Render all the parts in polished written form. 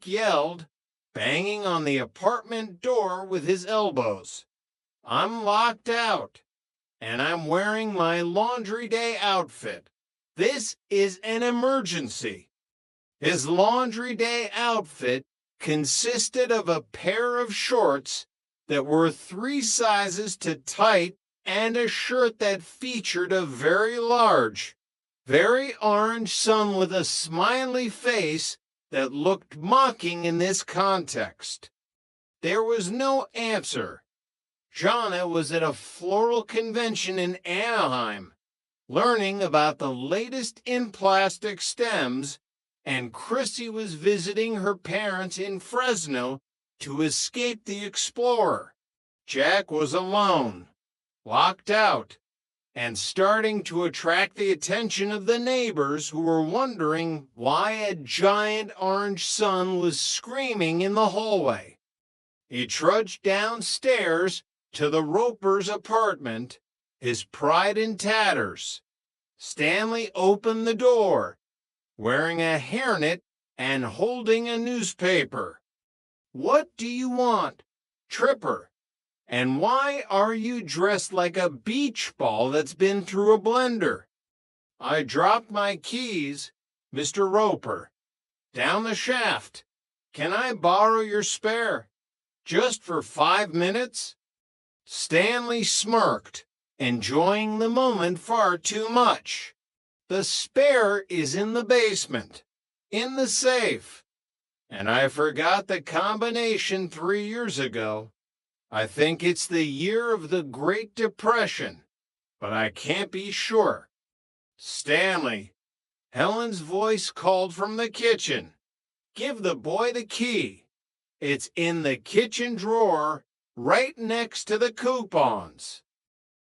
yelled, banging on the apartment door with his elbows. "I'm locked out, and I'm wearing my laundry day outfit. This is an emergency." His laundry day outfit consisted of a pair of shorts that were 3 sizes too tight and a shirt that featured a very large, very orange sun with a smiley face that looked mocking in this context. There was no answer. Jonna was at a floral convention in Anaheim, learning about the latest in plastic stems, and Chrissy was visiting her parents in Fresno to escape the explorer. Jack was alone, locked out, and starting to attract the attention of the neighbors who were wondering why a giant orange sun was screaming in the hallway. He trudged downstairs to the Roper's apartment, his pride in tatters. Stanley opened the door, wearing a hairnet and holding a newspaper. "What do you want, Tripper? And why are you dressed like a beach ball that's been through a blender?" "I dropped my keys, Mr. Roper, down the shaft. Can I borrow your spare? Just for 5 minutes?" Stanley smirked, enjoying the moment far too much. "The spare is in the basement, in the safe. And I forgot the combination 3 years ago. I think it's the year of the Great Depression, but I can't be sure." "Stanley," Helen's voice called from the kitchen, "give the boy the key. It's in the kitchen drawer, right next to the coupons."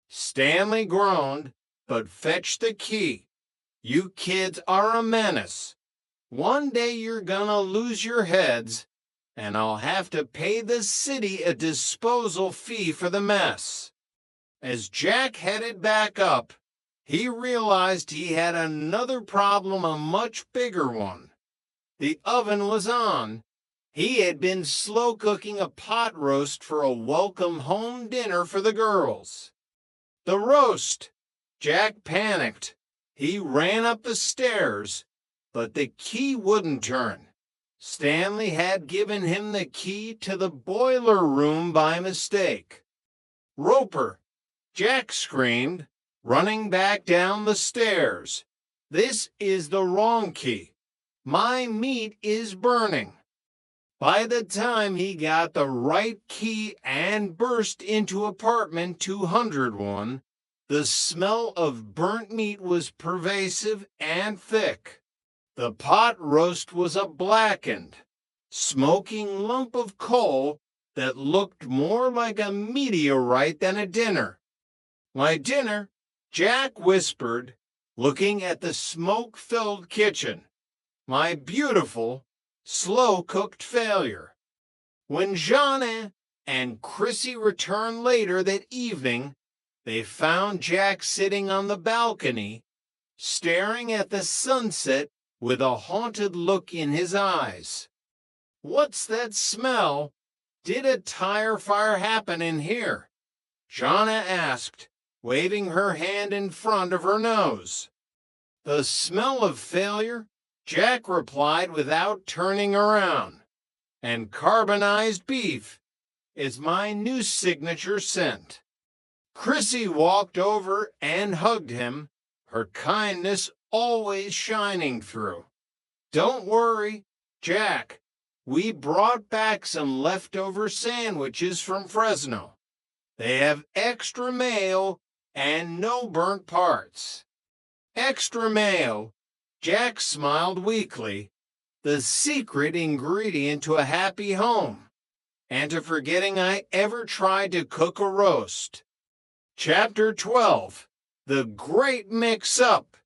Stanley groaned, but fetched the key. "You kids are a menace. One day you're gonna lose your heads, and I'll have to pay the city a disposal fee for the mess." As Jack headed back up, he realized he had another problem, a much bigger one. The oven was on. He had been slow cooking a pot roast for a welcome home dinner for the girls. The roast! Jack panicked. He ran up the stairs, but the key wouldn't turn. Stanley had given him the key to the boiler room by mistake. "Roper!" Jack screamed, running back down the stairs. "This is the wrong key. My meat is burning." By the time he got the right key and burst into apartment 201, the smell of burnt meat was pervasive and thick. The pot roast was a blackened, smoking lump of coal that looked more like a meteorite than a dinner. "My dinner," Jack whispered, looking at the smoke-filled kitchen. "My beautiful, slow-cooked failure." When Jonna and Chrissy returned later that evening, they found Jack sitting on the balcony, staring at the sunset with a haunted look in his eyes. "What's that smell? Did a tire fire happen in here?" Jonna asked, waving her hand in front of her nose. "The smell of failure," Jack replied without turning around. "And carbonized beef is my new signature scent." Chrissy walked over and hugged him, her kindness always shining through. "Don't worry, Jack. We brought back some leftover sandwiches from Fresno. They have extra mayo and no burnt parts." Extra mayo, Jack smiled weakly, the secret ingredient to a happy home, and to forgetting I ever tried to cook a roast. Chapter 12. The Great Mix-Up.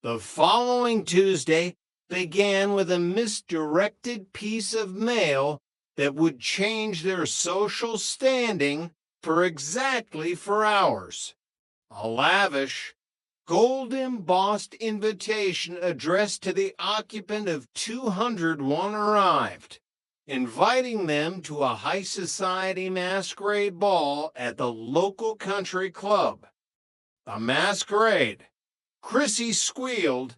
The following Tuesday began with a misdirected piece of mail that would change their social standing for exactly 4 hours. A lavish, gold-embossed invitation addressed to the occupant of 201 arrived. inviting them to a high society masquerade ball at the local country club. A masquerade. Chrissy squealed,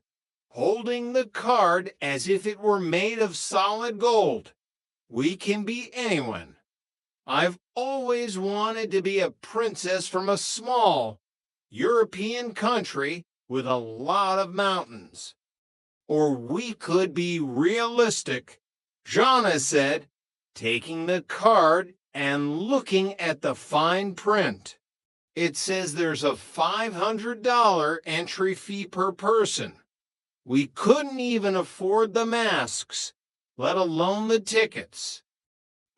holding the card as if it were made of solid gold. We can be anyone. I've always wanted to be a princess from a small European country with a lot of mountains. Or we could be realistic, Jana said, taking the card and looking at the fine print. It says there's a $500 entry fee per person. We couldn't even afford the masks, let alone the tickets.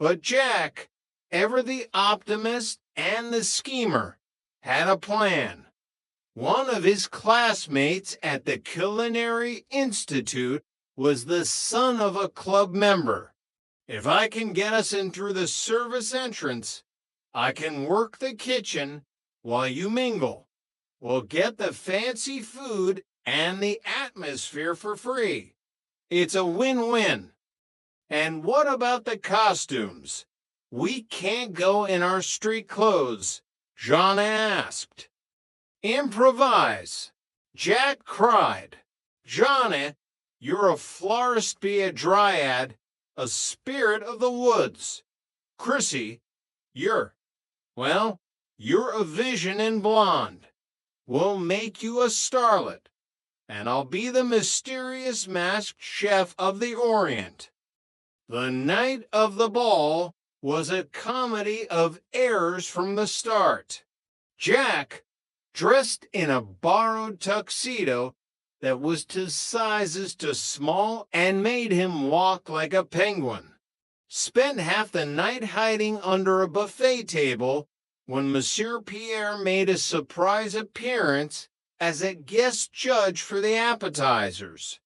But Jack, ever the optimist and the schemer, had a plan. One of his classmates at the Culinary Institute was the son of a club member. If I can get us in through the service entrance, I can work the kitchen while you mingle. We'll get the fancy food and the atmosphere for free. It's a win-win. And what about the costumes? We can't go in our street clothes, Jana asked. Improvise, Jack cried. Jana, you're a florist be a dryad, a spirit of the woods. Chrissy, you're a vision in blonde. We'll make you a starlet, and I'll be the mysterious masked chef of the Orient. The night of the ball was a comedy of errors from the start. Jack, dressed in a borrowed tuxedo that was two sizes too small and made him walk like a penguin, spent half the night hiding under a buffet table when Monsieur Pierre made a surprise appearance as a guest judge for the appetizers.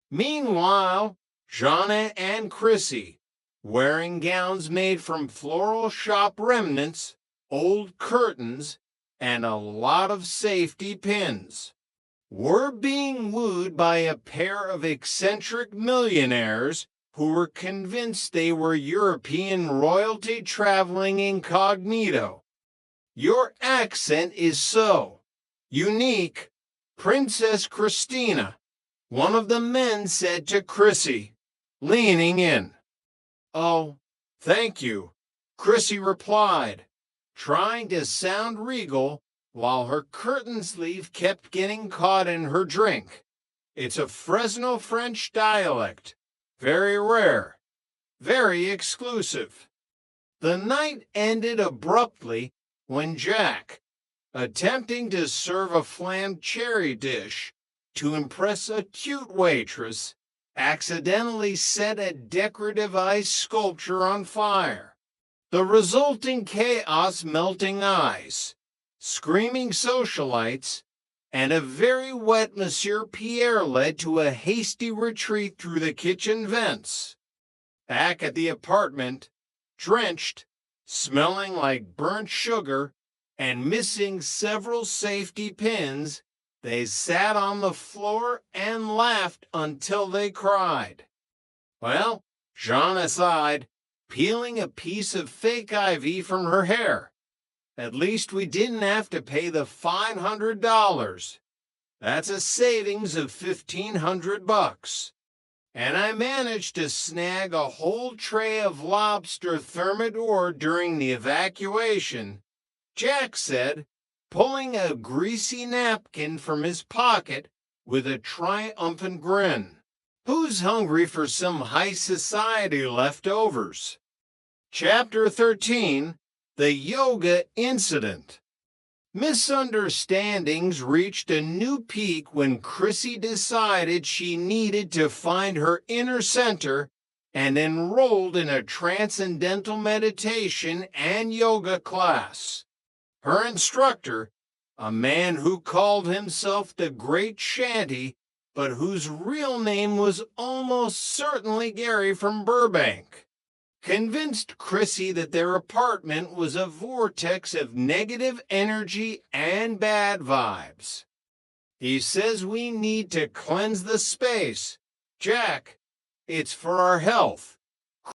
Meanwhile, Jana and Chrissy, wearing gowns made from floral shop remnants, old curtains, and a lot of safety pins, were being wooed by a pair of eccentric millionaires who were convinced they were European royalty traveling incognito. Your accent is so unique, Princess Christina, one of the men said to Chrissy, leaning in. Oh, thank you, Chrissy replied, trying to sound regal while her curtain sleeve kept getting caught in her drink. It's a Fresno French dialect, very rare, very exclusive. The night ended abruptly when Jack, attempting to serve a flammed cherry dish to impress a cute waitress, accidentally set a decorative ice sculpture on fire. The resulting chaos melting ice, screaming socialites, and a very wet Monsieur Pierre led to a hasty retreat through the kitchen vents. Back at the apartment, drenched, smelling like burnt sugar, and missing several safety pins, they sat on the floor and laughed until they cried. Well, Jana sighed, peeling a piece of fake ivy from her hair. At least we didn't have to pay the $500. That's a savings of $1,500. And I managed to snag a whole tray of lobster thermidor during the evacuation, Jack said, pulling a greasy napkin from his pocket with a triumphant grin. Who's hungry for some high society leftovers? Chapter 13, The Yoga Incident. Misunderstandings reached a new peak when Chrissy decided she needed to find her inner center and enrolled in a transcendental meditation and yoga class. Her instructor, a man who called himself the Great Shanty, but whose real name was almost certainly Gary from Burbank, convinced Chrissy that their apartment was a vortex of negative energy and bad vibes. He says we need to cleanse the space. Jack, it's for our health.